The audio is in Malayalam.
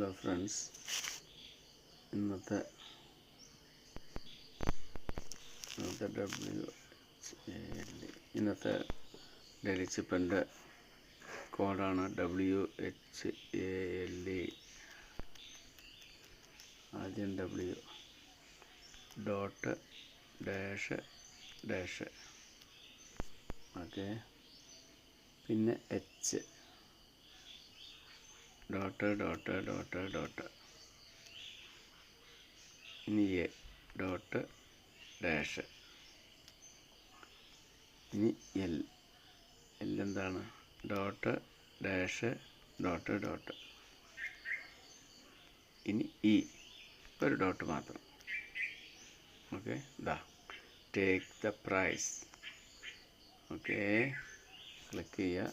ഹലോ ഫ്രണ്ട്സ്, ഇന്നത്തെ ഡെയിലി ചിപ്പിൻ്റെ കോഡാണ് WHALE. ആദ്യം W dot dash dash, okay. പിന്നെ H dot dot dot dot. ഇനി A ഡോട്ട് ഡാഷ്. ഇനി L എന്താണ്? Dot dash dot dot. ഇനി E ഒരു ഡോട്ട് മാത്രം. Okay, take the prize. Okay, click ചെയ്യുക.